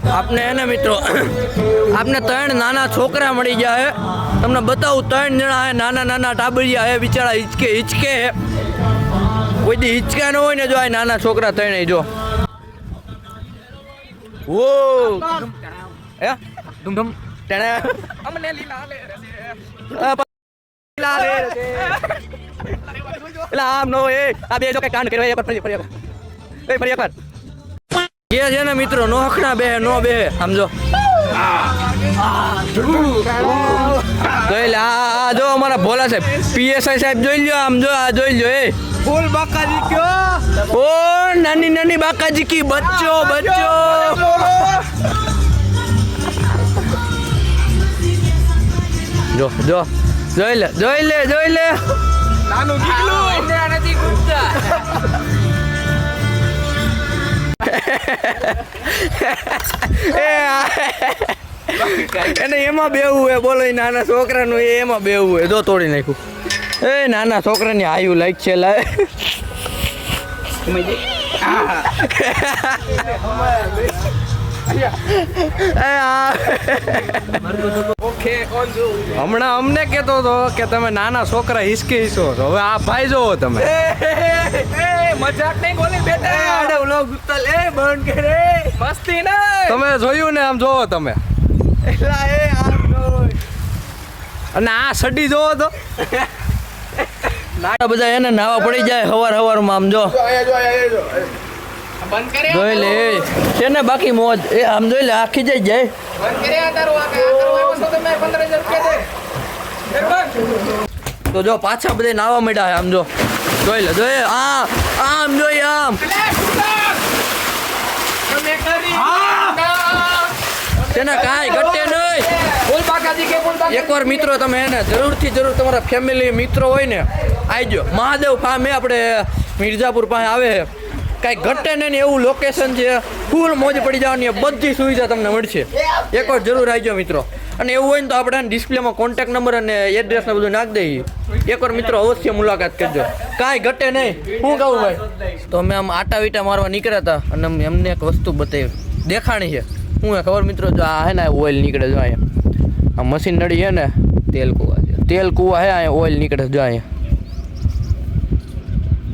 આપને હે ને મિત્રો આપને 3 નાના છોકરા મળી ગયા હે તમને બતાવું 3 જણા હે નાના નાના ટાબરિયા હે બિચારા હિચકે હિચકે હે કોઈ દી હિચકા ન હોય ને જો આ નાના છોકરા 3 જો વો હે ધૂમ ટેણે અમને લીલા લે લીલા લે એલા આમ નો એ આ બે જો કે કાંડ કરવા ફરી એકવાર કે છે ને મિત્રો નોખના બે નો બે સમજો જોઈ લે આ જો અમારા ભોલા સાહેબ પીએસઆઈ સાહેબ જોઈ લ્યો આમ જો આ જોઈ લ્યો એ ફૂલ બાકાજી કયો કોણ નાની નાની બાકાજી કી બચ્ચો બચ્ચો જો જો જોઈ લે નાનું દીકલું નથી ગુપ્તા એને એમાં બેવું હે બોલો નાના છોકરાનું એમાં બેવું હે જો તોડી નાખ્યું એ નાના છોકરાની આયુ લાઈક છે લાય હમણાં અમને કહેતો હતો કે તમે નાના છોકરા હિસકે હિસો છો હવે આ ભાઈ જોવો તમે મજાક નહીં બોલી બેટા વ્લોગ ઉતાર એ બંધ કરે મસ્તી ને તમે જોયું ને આમ જોવો તમે એલા એ આમ અને આ સડી જોવો તો નાના બધા એને નાવા પડી જાય હવારમાં આમ જો બંધ કરે જોઈ લે છે ને બાકી મોજ એ આમ જોઈ લે આખી જાય બંધ કરે આ તારું આ તારું તો મેં 15000 રૂપિયા દે તો જો પાછા બધા નાવા મળ્યા આમ જો જોઈ લે જોઈ આમ જોઈ આમ તમે કરી તેને કાંઈ ઘટે નહીં ફૂલ બાકાજી કે ફૂલ બાકાજી એકવાર મિત્રો તમે એને જરૂરથી જરૂર તમારા ફેમિલી મિત્રો હોય ને આવજો મહાદેવ ફાર્મ એ આપણે મિર્ઝાપુર પાસે આવે છે કાંઈ ઘટે નહીં ને એવું લોકેશન છે ફૂલ મોજ પડી જવાની બધી સુવિધા તમને મળશે એકવાર જરૂર આવજો મિત્રો અને એવું હોય ને તો આપણે ડિસ્પ્લેમાં કોન્ટેક્ટ નંબર અને એડ્રેસ ને બધું નાખી દઈએ એકવાર મિત્રો અવશ્ય મુલાકાત કરજો કાંઈ ઘટે નહીં શું કહું ભાઈ તો અમે આમ આટા વીટા મારવા નીકળ્યા હતા અને એમને એક વસ્તુ બતાવી દેખાણી છે શું હે ખબર મિત્રો જો આ હે ને ઓઇલ નીકળે જો અહીંયા આ મશીન નડી છે ને તેલ કૂવા હે અહીંયા ઓઇલ નીકળે જો અહીંયા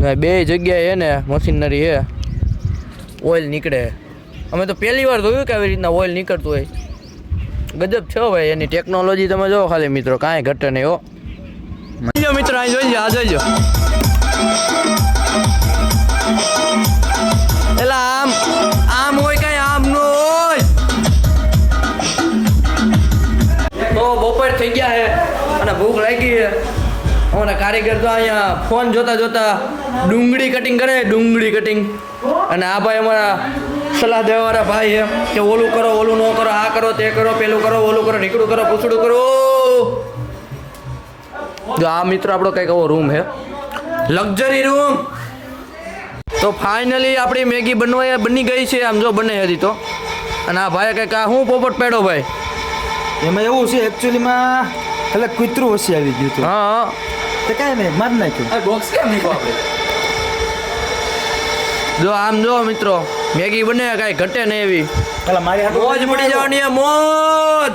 બે જગ્યાએ હે ને મશીનરી હે ઓઇલ નીકળે અમે તો પહેલી વાર જોયું કે આવી રીતના ઓઇલ નીકળતું હોય ગજબ છે ભાઈ એની ટેકનોલોજી તમે જો ખાલી મિત્રો કાંઈ ઘટે નહીં હો મિત્રો અહીં જોઈ આ જોઈજો એલા આમ હોય કાંઈ આમ નો હોય તો બપોર થઈ ગયા છે અને ભૂખ લાગી છે અમારા કારીગર તો અહીંયા ફોન જોતા ડુંગળી કટિંગ કરે અને આ ભાઈ અમારા સલાહ દેવાવાળા ભાઈ છે કે ઓલું કરો ઓલું ન કરો આ કરો તે કરો પેલું કરો ઓલું કરો નીકળું કરો પૂછડું કરો જો આ મિત્રો આપણો કંઈક એવો રૂમ છે લક્ઝરી રૂમ તો ફાઇનલી આપણી મેગી બની ગઈ છે આમ જો બને હતી તો અને આ ભાઈ કંઈક આ શું પોપટ પેડો ભાઈ એમાં એવું છે એકચ્યુઅલીમાં એટલે કૂતરું ઓછી આવી ગયું હતું હા તો કાંઈ નહીં માર નાખ્યું બોક્સ કેમ નીકળો આપણે જો આમ જો મિત્રો મેગી બને કાંઈ ઘટે નહીં એવી પેલા મારી હાથે મોજ પડી જવાની મોજ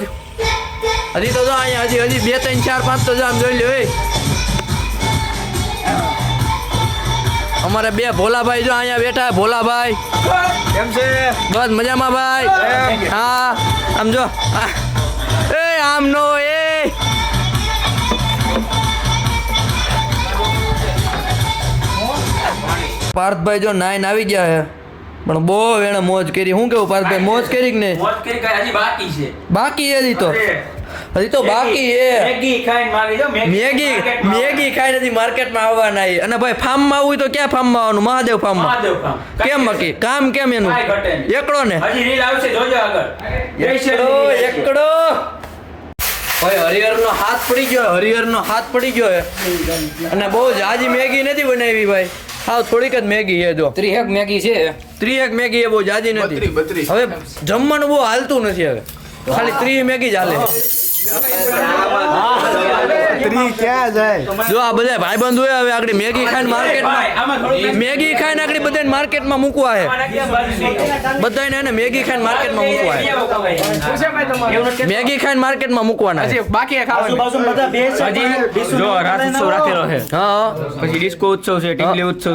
હજી તો જો અહીંયા હજી 2 3 4 5 તો જો આમ જોઈ લ્યો અમારે 2 ભોલાભાઈ જો અહીંયા બેઠા ભોલાભાઈ કેમ છે બસ મજામાં ભાઈ હા આમ જો એ આમ નો એ પાર્થભાઈ જો નાઈન આવી ગયા છે પણ બહુ એને મોજ કરી શું કેવું પાર્થભાઈ મોજ કરી કે નહીં મોજ કરી હજી બાકી છે બાકી હજી તો બાકી હે મેગી ખાઈને મારી જો મેગી ખાઈ નથી માર્કેટમાં આવવાના અને ભાઈ ફાર્મમાં આવવું તો ક્યાં ફાર્મમાં આવવાનું મહાદેવ ફાર્મમાં કેમ બાકી કામ કેમ એનું એકડો ને હજી રીલ આવશે જોજો આગળ એકડો ભાઈ હરિહરનો હાથ પડી ગયો હે અને બહુ જાજી મેગી નથી બનાવી ભાઈ હા થોડીક જ મેગી છે જો 3 મેગી છે 3 મેગી એ બહુ જાજી નથી હવે જમવાનું બહુ હાલતું નથી હવે ખાલી 3 મેગી જ હાલે ત્રી ક્યાં જાય જો આ બધા ભાઈબંધો હવે આગળ મેગી ખાઈને આગળ બધાને માર્કેટમાં મૂકવા છે બધાને એને મેગી ખાઈને માર્કેટમાં મૂકવા છે શું છે ભાઈ તમારે મેગી ખાઈને માર્કેટમાં મૂકવાના છે. હજી બાકી ખાવાનું બધા બે જો રાસ ઉત્સવ રાખેલો છે હા પછી ડિસ્કો ઉત્સવ છે ટીકલી ઉત્સવ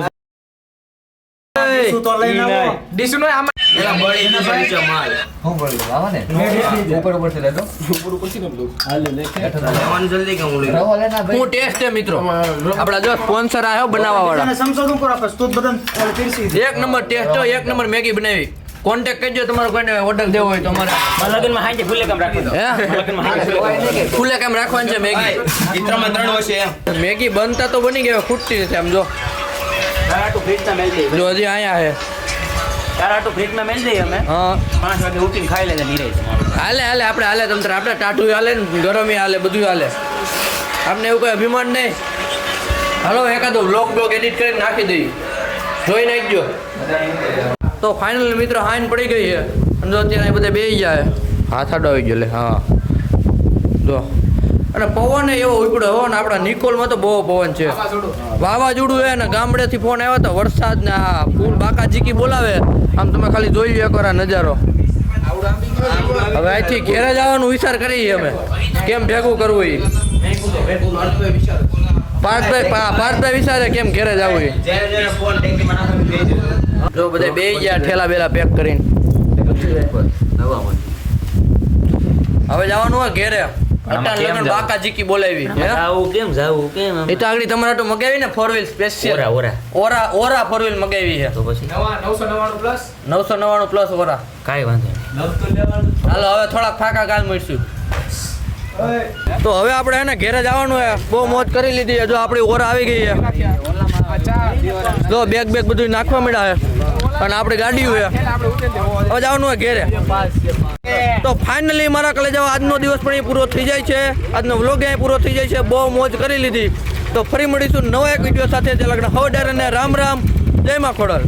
છે તો લઈને આવો ડીશ નો આમાં હું ટેસ્ટ છે મિત્રો આપડા જો સ્પોન્સર આવ્યો બનાવવા વાળા અને સંશોધન કરો આપણે સ્તુત બદન પીરસી દે. એક નંબર ટેસ્ટ હોય એક નંબર મેગી બનાવી કોન્ટેક્ટ કરજો તમારો કોઈને ઓર્ડર દેવો હોય તો અમારે લગનમાં હાંજે ખુલ્લે કામ રાખી દો હે ખુલ્લે કેમ રાખવાની છે મેગી ચિત્રમાં 3 વર્ષે એમ મેગી બનતા તો બની ગયો ખૂટતી નથી આમ જો તારાટું ફ્રીજમાં મેલ દઈએ જો હજી અહીંયા છે તારાટું ફ્રીજમાં મેલ દઈએ અમે હા 5 વાગે ઉઠીને ખાઈ લેજે નીરજ હાલે આપણે તમતર આપણે ટાટું હાલે ને ગરમી હાલે બધું હાલે આપણે એવું કોઈ અભિમાન નહીં હાલો એકાદો બ્લોગ એડિટ કરીને નાખી દઈએ જોઈ નાખજો તો ફાઇનલ મિત્રો હાઈન પડી ગઈ છે અને જો અત્યારે આ બધા બેસી જાય હાથ આડો આવી ગયો લે હા જો અને પવન એવો ઉપડ્યો હો ને આપણા નિકોલમાં તો બહુ પવન છે વાવાઝોડું છે ને ગામડેથી ફોન આવ્યો તો વરસાદ ને આ ફૂલ બાકાજીકી બોલાવે આમ તમે ખાલી જોઈ લો એકવાર આ નજારો હવે અહીંથી ઘેરે જવાનું વિચાર કરીએ અમે કેમ ભેગું કરવું એ પાર્થભાઈ વિચારે કેમ ઘેરે જવું એ જો બધા બે ગયા ઠેલા બેલા પેક કરીને હવે જવાનું હોય ઘેરે લગન બાકાજીકી બોલાવી હે જાવું કેમ એ તો આગળ તમારા તો મગાવી ને 4 વ્હીલ સ્પેશિયલ ઓરા 4 વ્હીલ મગાવી છે તો પછી નવા 999 પ્લસ 999 પ્લસ ઓરા કાંઈ વાંધો નહીં હાલો હવે થોડાક ફાકા કાલ મળશું તો હવે આપણે એને ઘેરે જવાનું હે બહુ મોજ કરી લીધી છે જો આપણી ઓરા આવી ગઈ છે જો બેગ બધું નાખવા મળ્યા છે અને આપણી ગાડી છે હવે જવાનું હોય ઘેરે તો ફાઇનલી મારા કલેજા આજનો દિવસ પણ અહીં પૂરો થઈ જાય છે આજનો વ્લોગ અહીં પૂરો થઈ જાય છે બહુ મોજ કરી લીધી તો ફરી મળીશું નવા એક વિડીયો સાથે જે લગ્ન હવડાર અને રામ રામ જય માં ખોડલ